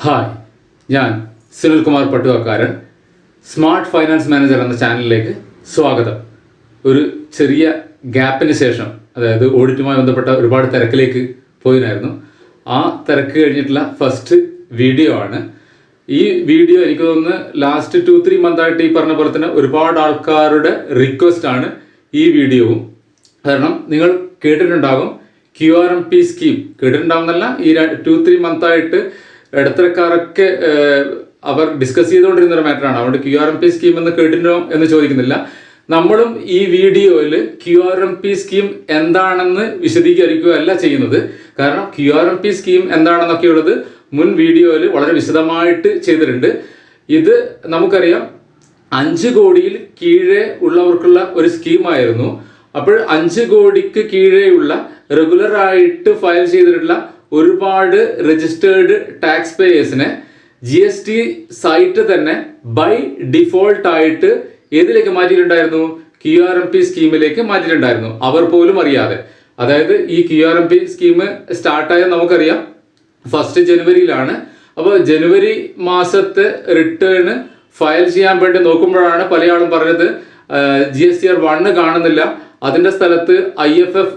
Hi, ഞാൻ Sunil Kumar Pattuvakkaran, smart finance manager എന്ന ചാനലിലേക്ക് സ്വാഗതം. ഒരു ചെറിയ ഗ്യാപ്പിന് ശേഷം, അതായത് ഓഡിറ്റുമായി ബന്ധപ്പെട്ട ഒരുപാട് തിരക്കിലേക്ക് പോയിനായിരുന്നു. ആ തിരക്ക് കഴിഞ്ഞിട്ടുള്ള ഫസ്റ്റ് വീഡിയോ ആണ്. ഈ വീഡിയോ എനിക്ക് തോന്നുന്നു ലാസ്റ്റ് 2-3 മന്തായിട്ട് ഈ പറഞ്ഞ പോലെ തന്നെ ഒരുപാട് ആൾക്കാരുടെ റിക്വസ്റ്റ് ആണ് ഈ വീഡിയോവും. കാരണം നിങ്ങൾ കേട്ടിട്ടുണ്ടാകും QRMP സ്കീം, കേട്ടിട്ടുണ്ടാവുന്നല്ല, ഈ 2-3 മന്തായിട്ട് ഇടത്തരക്കാരൊക്കെ അവർ ഡിസ്കസ് ചെയ്തുകൊണ്ടിരുന്ന ഒരു മാറ്ററാണ്. അതുകൊണ്ട് QRMP സ്കീം എന്ന് കേട്ടിട്ടോ എന്ന് ചോദിക്കുന്നില്ല. നമ്മളും ഈ വീഡിയോയിൽ QRMP സ്കീം എന്താണെന്ന് വിശദീകരിക്കുകയല്ല ചെയ്യുന്നത്. കാരണം QRMP സ്കീം എന്താണെന്നൊക്കെയുള്ളത് മുൻ വീഡിയോയിൽ വളരെ വിശദമായിട്ട് ചെയ്തിട്ടുണ്ട്. ഇത് നമുക്കറിയാം 5 കോടിയിൽ കീഴേ ഉള്ളവർക്കുള്ള ഒരു സ്കീമായിരുന്നു. അപ്പോൾ 5 കോടിക്ക് കീഴെയുള്ള റെഗുലറായിട്ട് ഫയൽ ചെയ്തിട്ടുള്ള ഒരുപാട് രജിസ്റ്റേർഡ് ടാക്സ് പേയേഴ്സിനെ GST സൈറ്റ് തന്നെ ബൈ ഡിഫോൾട്ട് ആയിട്ട് ഏതിലേക്ക് മാറ്റിയിട്ടുണ്ടായിരുന്നു? QRMP സ്കീമിലേക്ക് മാറ്റിയിട്ടുണ്ടായിരുന്നു, അവർ പോലും അറിയാതെ. അതായത് ഈ QRMP സ്കീം സ്റ്റാർട്ടായ നമുക്കറിയാം 1 ജനുവരിയിലാണ്. അപ്പോൾ ജനുവരി മാസത്തെ റിട്ടേൺ ഫയൽ ചെയ്യാൻ വേണ്ടി നോക്കുമ്പോഴാണ് പല ആളും പറഞ്ഞത് GSTR 1 കാണുന്നില്ല, അതിൻ്റെ സ്ഥലത്ത് IFF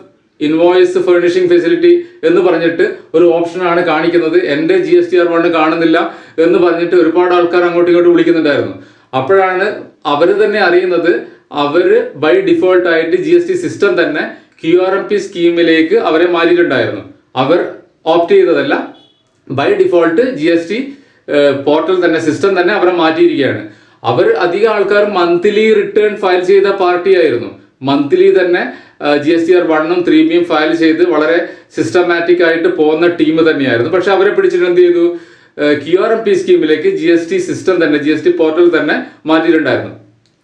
ഇൻവോയ്സ് ഫർണിഷിംഗ് ഫെസിലിറ്റി എന്ന് പറഞ്ഞിട്ട് ഒരു ഓപ്ഷനാണ് കാണിക്കുന്നത്, എൻ്റെ GSTR 1 കാണുന്നില്ല എന്ന് പറഞ്ഞിട്ട് ഒരുപാട് ആൾക്കാർ അങ്ങോട്ടും ഇങ്ങോട്ടും വിളിക്കുന്നുണ്ടായിരുന്നു. അപ്പോഴാണ് അവർ തന്നെ അറിയുന്നത് അവർ ബൈ ഡിഫോൾട്ട് ആയിട്ട് GST സിസ്റ്റം തന്നെ QRMP സ്കീമിലേക്ക് അവരെ മാറ്റിയിട്ടുണ്ടായിരുന്നു. അവർ ഓപ്റ്റ് ചെയ്തതല്ല, ബൈ ഡിഫോൾട്ട് GST പോർട്ടൽ തന്നെ സിസ്റ്റം തന്നെ അവരെ മാറ്റിയിരിക്കുകയാണ്. അവർ അധികം ആൾക്കാർ മന്ത്ലി റിട്ടേൺ ഫയൽ ചെയ്ത പാർട്ടിയായിരുന്നു. മന്ത്ലി തന്നെ GSTR 1ഉം 3ബിയും ഫയൽ ചെയ്ത് വളരെ സിസ്റ്റമാറ്റിക് ആയിട്ട് പോകുന്ന ടീം തന്നെയായിരുന്നു. പക്ഷെ അവരെ പിടിച്ചിട്ട് എന്ത് ചെയ്തു? QRMP സ്കീമിലേക്ക് GST സിസ്റ്റം തന്നെ, GST പോർട്ടൽ തന്നെ മാറ്റിയിട്ടുണ്ടായിരുന്നു.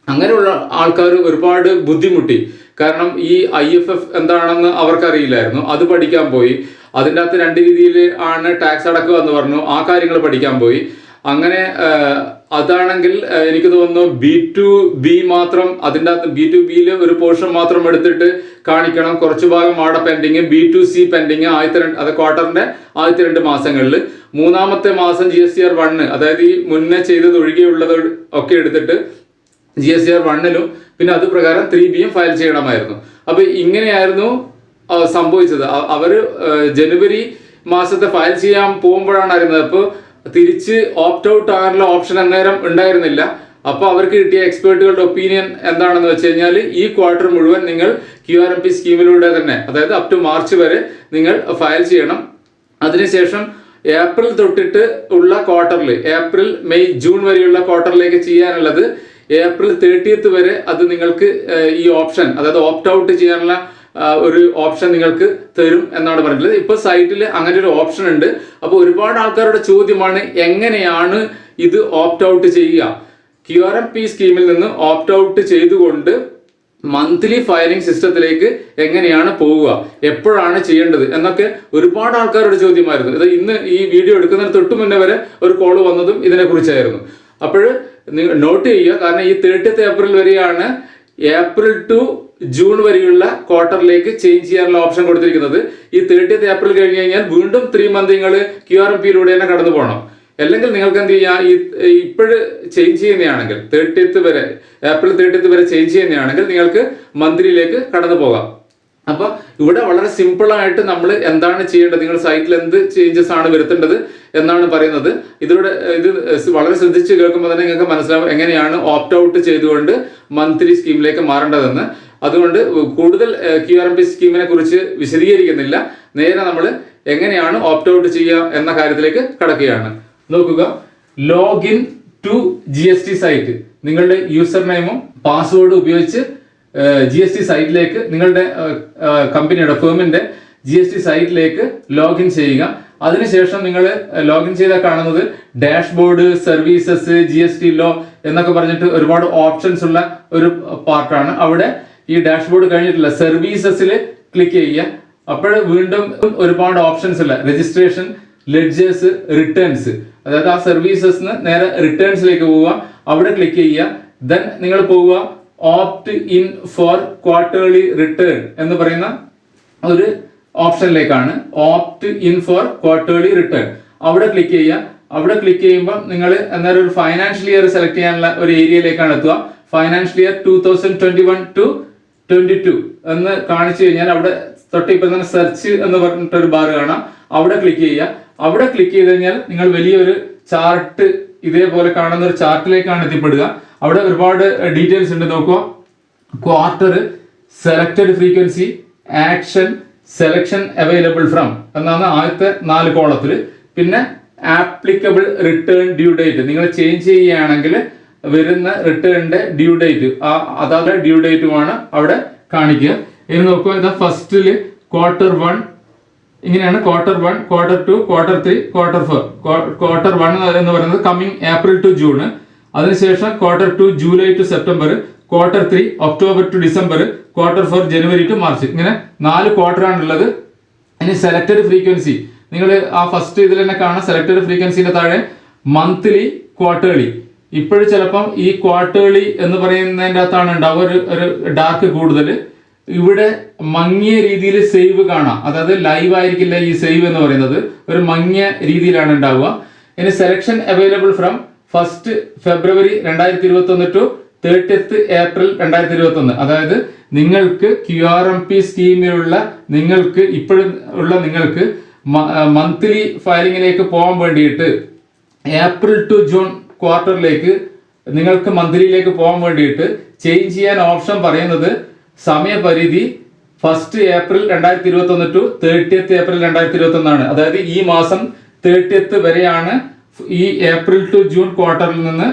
അങ്ങനെയുള്ള ആൾക്കാർ ഒരുപാട് ബുദ്ധിമുട്ടി. കാരണം ഈ IFF എന്താണെന്ന് അവർക്കറിയില്ലായിരുന്നു. അത് പഠിക്കാൻ പോയി. അതിൻ്റെ അകത്ത് 2 രീതിയിൽ ആണ് ടാക്സ് അടക്കുക എന്ന് പറഞ്ഞു. ആ കാര്യങ്ങൾ പഠിക്കാൻ പോയി. അങ്ങനെ അതാണെങ്കിൽ എനിക്ക് തോന്നുന്നു B2B മാത്രം, അതിൻ്റെ അകത്ത് B2Bയിൽ ഒരു പോർഷൻ മാത്രം എടുത്തിട്ട് കാണിക്കണം. കുറച്ച് ഭാഗം അവിടെ പെൻഡിങ്, B2C പെൻഡിങ് അത് ക്വാർട്ടറിന്റെ ആദ്യത്തെ 2 മാസങ്ങളിൽ. 3-ാമത്തെ മാസം GSTR 1, അതായത് ഈ മുന്നേ ചെയ്തത് ഒഴികെയുള്ളത് ഒക്കെ എടുത്തിട്ട് GSTR 1ലും പിന്നെ അത് പ്രകാരം 3ബിയും ഫയൽ ചെയ്യണമായിരുന്നു. അപ്പൊ ഇങ്ങനെയായിരുന്നു സംഭവിച്ചത്. അവര് ജനുവരി മാസത്തെ ഫയൽ ചെയ്യാൻ പോകുമ്പോഴാണ് അറിയുന്നത്. അപ്പോൾ തിരിച്ച് ഓപ്റ്റ് ഔട്ട് ആകാനുള്ള ഓപ്ഷൻ അന്നേരം ഉണ്ടായിരുന്നില്ല. അപ്പൊ അവർക്ക് കിട്ടിയ എക്സ്പേർട്ടുകളുടെ ഒപ്പീനിയൻ എന്താണെന്ന് വെച്ച് കഴിഞ്ഞാൽ ഈ ക്വാർട്ടർ മുഴുവൻ നിങ്ങൾ QRMP സ്കീമിലൂടെ തന്നെ, അതായത് അപ് ടു മാർച്ച് വരെ നിങ്ങൾ ഫയൽ ചെയ്യണം. അതിനുശേഷം ഏപ്രിൽ തൊട്ടിട്ട് ഉള്ള ക്വാർട്ടറിൽ, ഏപ്രിൽ, മെയ്, ജൂൺ വരെയുള്ള ക്വാർട്ടറിലേക്ക് ചെയ്യാനുള്ളത് ഏപ്രിൽ 30th വരെ അത് നിങ്ങൾക്ക് ഈ ഓപ്ഷൻ, അതായത് ഓപ്റ്റ് ഔട്ട് ചെയ്യാനുള്ള ഒരു ഓപ്ഷൻ നിങ്ങൾക്ക് തരും എന്നാണ് പറഞ്ഞിട്ടുള്ളത്. ഇപ്പൊ സൈറ്റിൽ അങ്ങനെ ഒരു ഓപ്ഷൻ ഉണ്ട്. അപ്പോൾ ഒരുപാട് ആൾക്കാരുടെ ചോദ്യമാണ്, എങ്ങനെയാണ് ഇത് ഓപ്റ്റ് ഔട്ട് ചെയ്യുക? QRMP സ്കീമിൽ നിന്ന് ഓപ്റ്റ് ഔട്ട് ചെയ്തുകൊണ്ട് മന്ത്ലി ഫയലിംഗ് സിസ്റ്റത്തിലേക്ക് എങ്ങനെയാണ് പോവുക, എപ്പോഴാണ് ചെയ്യേണ്ടത് എന്നൊക്കെ ഒരുപാട് ആൾക്കാരുടെ ചോദ്യമായിരുന്നു. ഇത് ഇന്ന് ഈ വീഡിയോ എടുക്കുന്നതിന് തൊട്ട് മുന്നേ വരെ ഒരു കോൾ വന്നതും ഇതിനെ കുറിച്ചായിരുന്നു. അപ്പോൾ നിങ്ങൾ നോട്ട് ചെയ്യുക, കാരണം ഈ 30th ഏപ്രിൽ വരെയാണ് ഏപ്രിൽ ടു ജൂൺ വരെയുള്ള ക്വാർട്ടറിലേക്ക് ചേഞ്ച് ചെയ്യാനുള്ള ഓപ്ഷൻ കൊടുത്തിരിക്കുന്നത്. ഈ 30th ഏപ്രിൽ കഴിഞ്ഞ് കഴിഞ്ഞാൽ വീണ്ടും 3 മന്ത് നിങ്ങൾ QRMPയിലൂടെ തന്നെ കടന്നു പോകണം. അല്ലെങ്കിൽ നിങ്ങൾക്ക് എന്ത് ചെയ്യാം, ഇപ്പോഴ് ചേഞ്ച് ചെയ്യുന്നതാണെങ്കിൽ 30th വരെ, ഏപ്രിൽ 30th വരെ ചേഞ്ച് ചെയ്യുന്നതാണെങ്കിൽ നിങ്ങൾക്ക് മന്ത്ലിയിലേക്ക് കടന്നു പോകാം. അപ്പൊ ഇവിടെ വളരെ സിമ്പിൾ ആയിട്ട് നമ്മൾ എന്താണ് ചെയ്യേണ്ടത്, നിങ്ങൾ സൈറ്റിൽ എന്ത് ചേഞ്ചസ് ആണ് വരുത്തേണ്ടത് എന്നാണ് പറയുന്നത്. ഇത് വളരെ ശ്രദ്ധിച്ച് കേൾക്കുമ്പോൾ തന്നെ നിങ്ങൾക്ക് മനസ്സിലാവും എങ്ങനെയാണ് ഓപ്റ്റ് ഔട്ട് ചെയ്തുകൊണ്ട് മന്ത്ലി സ്കീമിലേക്ക് മാറേണ്ടതെന്ന്. അതുകൊണ്ട് കൂടുതൽ QRMP സ്കീമിനെ കുറിച്ച് വിശദീകരിക്കുന്നില്ല, നേരെ നമ്മൾ എങ്ങനെയാണ് ഓപ്റ്റ് ഔട്ട് ചെയ്യുക എന്ന കാര്യത്തിലേക്ക് കടക്കുകയാണ്. നോക്കുക, ലോഗിൻ ടു GST സൈറ്റ്, നിങ്ങളുടെ യൂസർ നെയിമും പാസ്വേഡും ഉപയോഗിച്ച് GST സൈറ്റിലേക്ക്, നിങ്ങളുടെ കമ്പനിയുടെ ഫേമിന്റെ GST സൈറ്റിലേക്ക് ലോഗിൻ ചെയ്യുക. അതിനുശേഷം നിങ്ങൾ ലോഗിൻ ചെയ്താൽ കാണുന്നത് ഡാഷ്ബോർഡ്, സർവീസസ്, GST ലോ എന്നൊക്കെ പറഞ്ഞിട്ട് ഒരുപാട് ഓപ്ഷൻസ് ഉള്ള ഒരു പാർട്ടാണ്. അവിടെ ഈ ഡാഷ്ബോർഡ് കഴിഞ്ഞിട്ടുള്ള സർവീസസിൽ ക്ലിക്ക് ചെയ്യുക. അപ്പോൾ വീണ്ടും ഒരുപാട് ഓപ്ഷൻസ് ഉള്ള രജിസ്ട്രേഷൻ, ലെഡ്ജേഴ്സ്, റിട്ടേൺസ്, അതായത് ആ സർവീസസിന് നേരെ റിട്ടേൺസിലേക്ക് പോവുക. അവിടെ ക്ലിക്ക് ചെയ്യുക. ദെൻ നിങ്ങൾ പോവുക opt in for quarterly return എന്ന് പറയുന്ന ഒരു ഓപ്ഷനിലേക്കാണ്. Opt in for quarterly return അവിടെ ക്ലിക്ക് ചെയ്യുക. അവിടെ ക്ലിക്ക് ചെയ്യുമ്പോൾ നിങ്ങൾ എന്നാലും ഒരു ഫൈനാൻഷ്യൽ ഇയർ സെലക്ട് ചെയ്യാനുള്ള ഒരു ഏരിയയിലേക്കാണ് എത്തുക. ഫൈനാൻഷ്യൽ ഇയർ 2021-22 എന്ന് കാണിച്ചു കഴിഞ്ഞാൽ അവിടെ തൊട്ട് ഇപ്പം തന്നെ സെർച്ച് എന്ന് പറഞ്ഞിട്ടൊരു ബാർ കാണാം. അവിടെ ക്ലിക്ക് ചെയ്യുക. അവിടെ ക്ലിക്ക് ചെയ്ത് കഴിഞ്ഞാൽ നിങ്ങൾ വലിയൊരു ചാർട്ട് ഇതേപോലെ കാണുന്ന ഒരു ചാർട്ടിലേക്കാണ് എത്തിപ്പെടുക. അവിടെ ഒരുപാട് ഡീറ്റെയിൽസ് ഉണ്ട്. നോക്കുക, quarter, selected frequency, action, selection available from എന്നാണ് ആദ്യത്തെ 4 കോളത്തിൽ. പിന്നെ ആപ്ലിക്കബിൾ റിട്ടേൺ ഡ്യൂ ഡേറ്റ്, നിങ്ങൾ ചേഞ്ച് ചെയ്യുകയാണെങ്കിൽ വരുന്ന റിട്ടേണിന്റെ ഡ്യൂ ഡേറ്റ് അതായത് ഡ്യൂ ഡേറ്റുമാണ് അവിടെ കാണിക്കുക. ഇനി നോക്കുക, ഇത് ഫസ്റ്റില് Q1 ഇങ്ങനെയാണ്. Q1, Q2, Q3, Q4. Q1 എന്ന് പറയുന്നത് കമ്മിങ് ഏപ്രിൽ ടു ജൂൺ. അതിനുശേഷം Q2 July to September, Q3 October to December, Q4 January to March. ഇങ്ങനെ 4 ക്വാർട്ടറാണുള്ളത്. ഇനി സെലക്ടഡ് ഫ്രീക്വൻസി നിങ്ങൾ ആ ഫസ്റ്റ് ഇതിൽ തന്നെ കാണാം. സെലക്ടഡ് ഫ്രീക്വൻസിന്റെ താഴെ മന്ത്ലി, ക്വാർട്ടേർലി. ഇപ്പോഴും ചിലപ്പം ഈ ക്വാർട്ടേർലി എന്ന് പറയുന്നതിൻ്റെ അകത്താണ് ഉണ്ടാവുക ഒരു ഡാർക്ക് കൂടുതൽ. ഇവിടെ മങ്ങിയ രീതിയിൽ സേവ് കാണാം. അതായത് ലൈവ് ആയിരിക്കില്ല ഈ സേവ് എന്ന് പറയുന്നത്, ഒരു മങ്ങിയ രീതിയിലാണ് ഉണ്ടാവുക. ഇനി selection available from 1st February 2021 to 30th April 2021. അതായത് നിങ്ങൾക്ക് QRMP സ്കീമിലുള്ള നിങ്ങൾക്ക് ഇപ്പോഴും ഉള്ള നിങ്ങൾക്ക് മന്ത്ലി ഫയലിങ്ങിലേക്ക് പോകാൻ വേണ്ടിയിട്ട് ഏപ്രിൽ ടു ജൂൺ ക്വാർട്ടറിലേക്ക് നിങ്ങൾക്ക് മന്ത്ലിയിലേക്ക് പോകാൻ വേണ്ടിയിട്ട് ചേഞ്ച് ചെയ്യാൻ ഓപ്ഷൻ പറയുന്നത് സമയപരിധി 1st April 2021 to 30th April 2021 ആണ്. അതായത് ഈ മാസം 30th വരെയാണ് ഈ ഏപ്രിൽ ടു ജൂൺ ക്വാർട്ടറിൽ നിന്ന്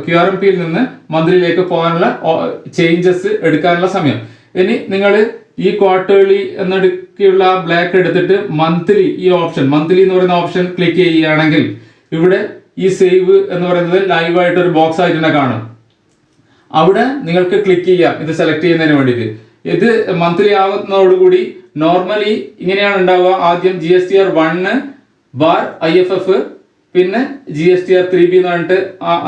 QRMPയിൽ നിന്ന് മന്ത്ലിയിലേക്ക് പോകാനുള്ള ചേഞ്ചസ് എടുക്കാനുള്ള സമയം. ഇനി നിങ്ങൾ ഈ ക്വാർട്ടേർലി എന്നൊക്കെയുള്ള ബ്ലാക്ക് എടുത്തിട്ട് മന്ത്ലി ഈ ഓപ്ഷൻ മന്ത്ലി എന്ന് പറയുന്ന ഓപ്ഷൻ ക്ലിക്ക് ചെയ്യുകയാണെങ്കിൽ ഇവിടെ ഈ സേവ് എന്ന് പറയുന്നത് ലൈവ് ആയിട്ട് ഒരു ബോക്സ് ആയിട്ട് തന്നെ കാണും. അവിടെ നിങ്ങൾക്ക് ക്ലിക്ക് ചെയ്യാം ഇത് സെലക്ട് ചെയ്യുന്നതിന് വേണ്ടിയിട്ട്. ഇത് മന്ത്ലി ആവുന്നതോടുകൂടി നോർമലി ഇങ്ങനെയാണ് ഉണ്ടാവുക. ആദ്യം GSTR 1/IFF, പിന്നെ GSTR 3B എന്ന് പറഞ്ഞിട്ട്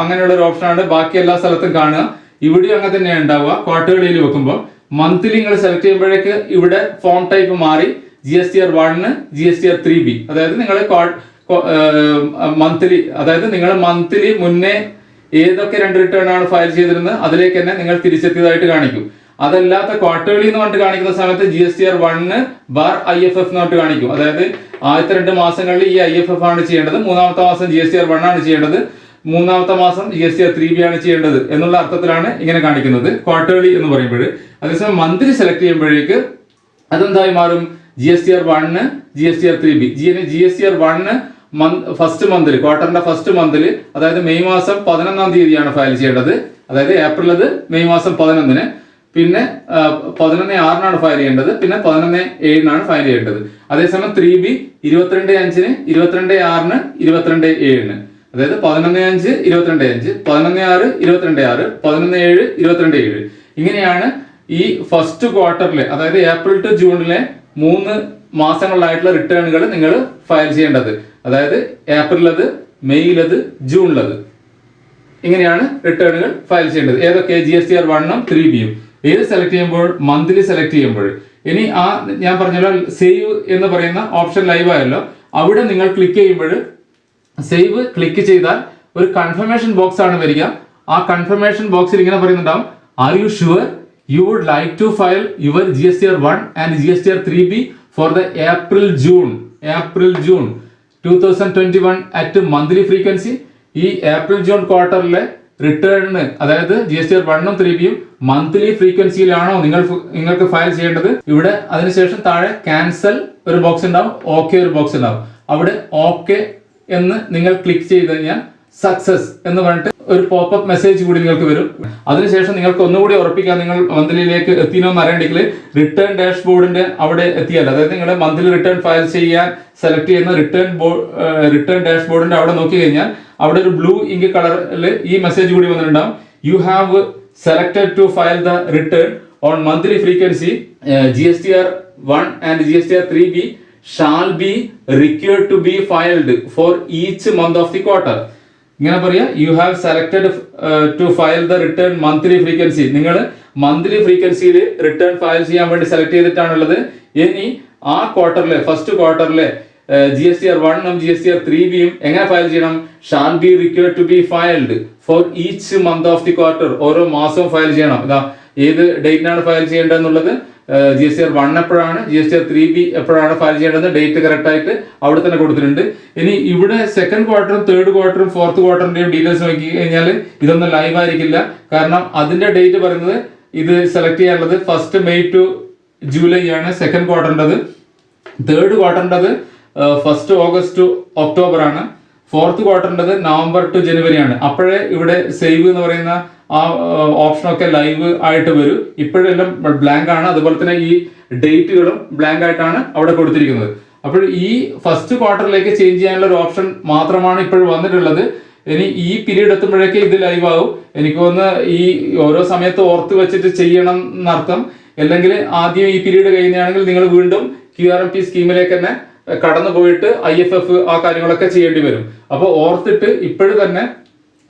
അങ്ങനെയുള്ള ഒരു ഓപ്ഷനാണ് ബാക്കി എല്ലാ സ്ഥലത്തും കാണുക. ഇവിടെയും അങ്ങനെ തന്നെയാണ് ഉണ്ടാവുക. ക്വാർട്ടേർലിയിൽ വെക്കുമ്പോൾ മന്ത്ലി നിങ്ങൾ സെലക്ട് ചെയ്യുമ്പോഴേക്ക് ഇവിടെ ഫോം ടൈപ്പ് മാറി GSTR 1, GSTR 3B. അതായത് നിങ്ങൾ മന്ത്ലി, അതായത് നിങ്ങൾ മന്ത്ലി മുന്നേ ഏതൊക്കെ 2 റിട്ടേൺ ആണ് ഫയൽ ചെയ്തിരുന്നത് അതിലേക്ക് തന്നെ നിങ്ങൾ തിരിച്ചെത്തിയതായിട്ട് കാണിക്കും. അതല്ലാത്ത ക്വാർട്ടേർലി എന്ന് പറഞ്ഞിട്ട് കാണിക്കുന്ന സമയത്ത് GSTR 1/IFF എന്ന് പറഞ്ഞിട്ട് കാണിക്കും. അതായത് ആദ്യത്തെ 2 മാസങ്ങളിൽ ഈ IFF ആണ് ചെയ്യേണ്ടത്, 3ാമത്തെ മാസം GSTR 1 ആണ് ചെയ്യേണ്ടത്, 3ാമത്തെ മാസം GSTR 3B ആണ് ചെയ്യേണ്ടത് എന്നുള്ള അർത്ഥത്തിലാണ് ഇങ്ങനെ കാണിക്കുന്നത് ക്വാർട്ടേർലി എന്ന് പറയുമ്പോൾ. അതേസമയം മന്ത്ലി സെലക്ട് ചെയ്യുമ്പോഴേക്ക് അതെന്തായി മാറും? GSTR 1, GSTR 3B. GSTR 1 first മന്തിൽ, ക്വാർട്ടറിന്റെ ഫസ്റ്റ് മന്തിൽ, അതായത് മെയ് മാസം 11ാം തീയതിയാണ് ഫയൽ ചെയ്യേണ്ടത്. അതായത് ഏപ്രിൽ അത് മെയ് മാസം 11-ന്, പിന്നെ 11/6 ഫയൽ ചെയ്യേണ്ടത്, പിന്നെ 11/7 ഫയൽ ചെയ്യേണ്ടത്. അതേസമയം 3B 22/5-ന്, 22/6-ന്, 22/7-ന്. അതായത് 11/5 22/5, 11/6 22/6, 11/7 22/7. ഇങ്ങനെയാണ് ഈ ഫസ്റ്റ് ക്വാർട്ടറിലെ, അതായത് ഏപ്രിൽ ടു ജൂണിലെ 3 മാസങ്ങളിലായിട്ടുള്ള റിട്ടേണുകൾ നിങ്ങൾ ഫയൽ ചെയ്യേണ്ടത്. അതായത് ഏപ്രിലത്, മെയ്യിലത്, ജൂണിലത്. ഇങ്ങനെയാണ് റിട്ടേണുകൾ ഫയൽ ചെയ്യേണ്ടത്. ഏതൊക്കെ? GSTR 1-ഉം 3B-യും. ഏത് സെലക്ട് ചെയ്യുമ്പോൾ? മന്ത്ലി സെലക്ട് ചെയ്യുമ്പോൾ. ഇനി ഞാൻ പറഞ്ഞല്ലോ സേവ് എന്ന് പറയുന്ന ഓപ്ഷൻ ലൈവ് ആയല്ലോ, അവിടെ നിങ്ങൾ ക്ലിക്ക് ചെയ്യുമ്പോൾ സേവ് ക്ലിക്ക് ചെയ്താൽ ഒരു കൺഫർമേഷൻ ബോക്സ് ആണ് വരിക. ആ കൺഫർമേഷൻ ബോക്സിൽ ഇങ്ങനെ പറയുന്നുണ്ടാവും, are you sure you would like to file your GSTR 1 and GSTR 3B for the April June 2021 at monthly frequency. ഈ ഏപ്രിൽ ജൂൺ ക്വാർട്ടറിലെ റിട്ടേണിന്, അതായത് GSTR 1-ഉം 3B-യും മന്ത്ലി ഫ്രീക്വൻസിയിലാണോ നിങ്ങൾക്ക് ഫയൽ ചെയ്യേണ്ടത്? ഇവിടെ അതിനുശേഷം താഴെ ക്യാൻസൽ ഒരു ബോക്സ് ഉണ്ടാവും, ഓക്കെ ഒരു ബോക്സ് ഉണ്ടാവും. അവിടെ ഓക്കെ എന്ന് നിങ്ങൾ ക്ലിക്ക് ചെയ്ത് കഴിഞ്ഞാൽ സക്സസ് എന്ന് പറഞ്ഞിട്ട് ഒരു പോപ്പപ്പ് മെസ്സേജ് കൂടി നിങ്ങൾക്ക് വരും. അതിനുശേഷം നിങ്ങൾക്ക് ഒന്നുകൂടി ഉറപ്പിക്കാം നിങ്ങൾ മന്ത്ലിയിലേക്ക് എത്തിനോ എന്ന് അറിയണമെങ്കിൽ റിട്ടേൺ ഡാഷ്ബോർഡിന്റെ അവിടെ എത്തിയാൽ, അതായത് നിങ്ങൾ മന്ത്ലി റിട്ടേൺ ഫയൽ ചെയ്യാൻ സെലക്ട് ചെയ്യുന്ന റിട്ടേൺ ഡാഷ്ബോർഡിന്റെ അവിടെ നോക്കി കഴിഞ്ഞാൽ അവിടെ ഒരു ബ്ലൂ ഇങ്ക് കളറിൽ ഈ മെസ്സേജ് കൂടി വന്നിട്ടുണ്ടാവും. You have selected to file the return on monthly frequency GSTR 1 and GSTR 3B shall be required to be filed for each month of the quarter. ഇങ്ങനെ പറയാ, you have selected to file the return monthly frequency. നിങ്ങൾ monthly ഫ്രീക്വൻസിയിൽ return file ചെയ്യാൻ വേണ്ടി select ചെയ്തിട്ടാണുള്ളത്. ഇനി ആ ക്വാർട്ടറിലെ, first ക്വാർട്ടറിലെ GSTR1 GSTR3ബിയും എങ്ങനെ file ചെയ്യണം? Shall be required to be filed for each month of the quarter. ഓരോ മാസവും ഫയൽ ചെയ്യണം. ഇതാ ഏത് ഡേറ്റിനാണ് ഫയൽ ചെയ്യേണ്ടത് എന്നുള്ളത്, GSTR1 എപ്പോഴാണ്, GSTR3ബി എപ്പോഴാണ് ഫയൽ ചെയ്യേണ്ടത്, ഡേറ്റ് കറക്റ്റ് ആയിട്ട് അവിടെ തന്നെ കൊടുത്തിട്ടുണ്ട്. ഇനി ഇവിടെ സെക്കൻഡ് ക്വാർട്ടറും തേർഡ് ക്വാർട്ടറും ഫോർത്ത് ക്വാർട്ടറിന്റെയും ഡീറ്റെയിൽസ് നോക്കി കഴിഞ്ഞാൽ ഇതൊന്നും ലൈവ് ആയിരിക്കില്ല. കാരണം അതിന്റെ ഡേറ്റ് പറയുന്നത് ഇത് സെലക്ട് ചെയ്യാനുള്ളത് 1 May to July ആണ് സെക്കൻഡ് ക്വാർട്ടറിൻ്റെത്. തേർഡ് ക്വാർട്ടറിൻ്റെത് 1 August to October ആണ്. ഫോർത്ത് ക്വാർട്ടറിൻ്റെത് November to January ആണ്. അപ്പോഴേ ഇവിടെ സേവ് എന്ന് പറയുന്ന ആ ഓപ്ഷനൊക്കെ ലൈവ് ആയിട്ട് വരും. ഇപ്പോഴെല്ലാം ബ്ലാങ്ക് ആണ്. അതുപോലെ തന്നെ ഈ ഡേറ്റുകളും ബ്ലാങ്ക് ആയിട്ടാണ് അവിടെ കൊടുത്തിരിക്കുന്നത്. അപ്പോൾ ഈ ഫസ്റ്റ് ക്വാർട്ടറിലേക്ക് ചേഞ്ച് ചെയ്യാനുള്ള ഒരു ഓപ്ഷൻ മാത്രമാണ് ഇപ്പോഴും വന്നിട്ടുള്ളത്. ഇനി ഈ പീരീഡ് എത്തുമ്പോഴേക്ക് ഇത് ലൈവ് ആവും. എനിക്ക് തോന്നുന്നു ഈ ഓരോ സമയത്ത് ഓർത്ത് വെച്ചിട്ട് ചെയ്യണം എന്നർത്ഥം. അല്ലെങ്കിൽ ആദ്യം ഈ പീരീഡ് കഴിയുകയാണെങ്കിൽ നിങ്ങൾ വീണ്ടും QRMP സ്കീമിലേക്ക് തന്നെ കടന്നു പോയിട്ട് IFF ആ കാര്യങ്ങളൊക്കെ ചെയ്യേണ്ടി വരും. അപ്പോൾ ഓർത്തിട്ട് ഇപ്പോഴും തന്നെ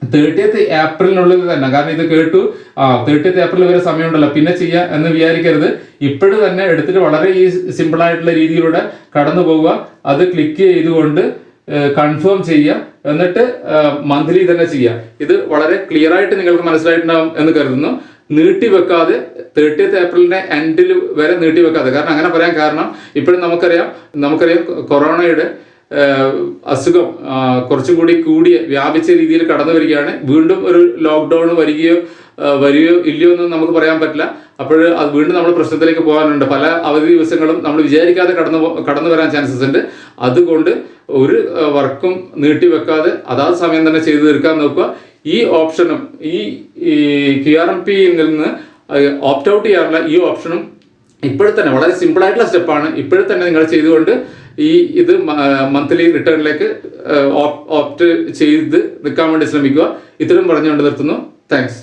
30th ഏപ്രിലിനുള്ളിൽ തന്നെ, കാരണം ഇത് കേട്ടു 30th ഏപ്രിൽ വരെ സമയമുണ്ടല്ലോ പിന്നെ ചെയ്യാം എന്ന് വിചാരിക്കരുത്. ഇപ്പോഴും തന്നെ എടുത്തിട്ട് വളരെ ഈ സിമ്പിൾ ആയിട്ടുള്ള രീതിയിലൂടെ കടന്നു പോവുക. അത് ക്ലിക്ക് ചെയ്തുകൊണ്ട് കൺഫേം ചെയ്യുക, എന്നിട്ട് മന്ത്ലി തന്നെ ചെയ്യുക. ഇത് വളരെ ക്ലിയർ ആയിട്ട് നിങ്ങൾക്ക് മനസ്സിലായിട്ടുണ്ടാവും എന്ന് കരുതുന്നു. നീട്ടിവെക്കാതെ 30th ഏപ്രിലിന്റെ എൻഡിൽ വരെ നീട്ടിവെക്കാതെ. കാരണം അങ്ങനെ പറയാൻ കാരണം ഇപ്പോഴും നമുക്കറിയാം കൊറോണയുടെ അസുഖം കുറച്ചും കൂടി വ്യാപിച്ച രീതിയിൽ കടന്നു വരികയാണ്. വീണ്ടും ഒരു ലോക്ക്ഡൌൺ വരികയോ ഇല്ലയോ എന്ന് നമുക്ക് പറയാൻ പറ്റില്ല. അപ്പോൾ അത് വീണ്ടും നമ്മൾ പ്രശ്നത്തിലേക്ക് പോകാനുണ്ട്. പല അവധി ദിവസങ്ങളും നമ്മൾ വിചാരിക്കാതെ കടന്നു വരാൻ ചാൻസസ് ഉണ്ട്. അതുകൊണ്ട് ഒരു വർക്കും നീട്ടിവെക്കാതെ അതാത് സമയം തന്നെ ചെയ്തു തീർക്കാൻ നോക്കുക. ഈ ഓപ്ഷനും ഈ QRMPയിൽ നിന്ന് ഓപ്റ്റ് ഔട്ട് ചെയ്യാറുള്ള ഈ ഓപ്ഷനും ഇപ്പോഴത്തന്നെ വളരെ സിമ്പിൾ ആയിട്ടുള്ള സ്റ്റെപ്പാണ്. ഇപ്പോഴത്തന്നെ നിങ്ങൾ ചെയ്തുകൊണ്ട് ഇത് മന്ത്ലി റിട്ടേണിലേക്ക് ഓപ്റ്റ് ചെയ്ത് നിൽക്കാൻ വേണ്ടി ശ്രമിക്കുക. ഇത്രയും പറഞ്ഞുകൊണ്ട് നിർത്തുന്നു. താങ്ക്സ്.